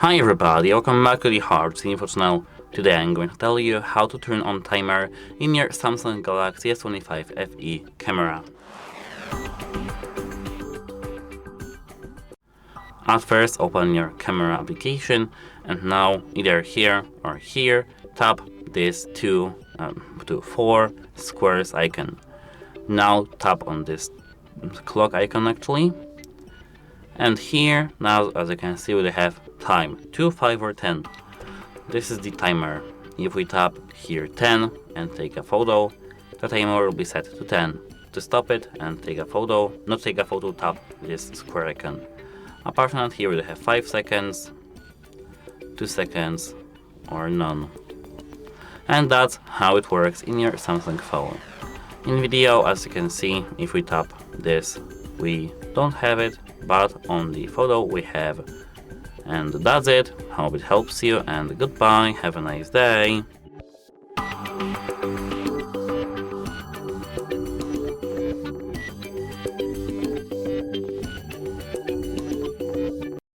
Hi everybody, welcome back to the HardReset.Info channel. Today I'm going to tell you how to turn on timer in your Samsung Galaxy S25 FE camera. At first, open your camera application, and now either here or here, tap this two to four squares icon. Now tap on this clock icon actually. And here, now as you can see, we have time 2, 5 or 10. This is the timer. If we tap here 10 and take a photo, the timer will be set to 10. To stop it and take a photo, not take a photo, tap this square icon. Apart from that, here we have 5 seconds, 2 seconds or none. And that's how it works in your Samsung phone. In video, as you can see, if we tap this, we don't have it, but on the photo we have. And that's it. Hope it helps you, and goodbye, have a nice day.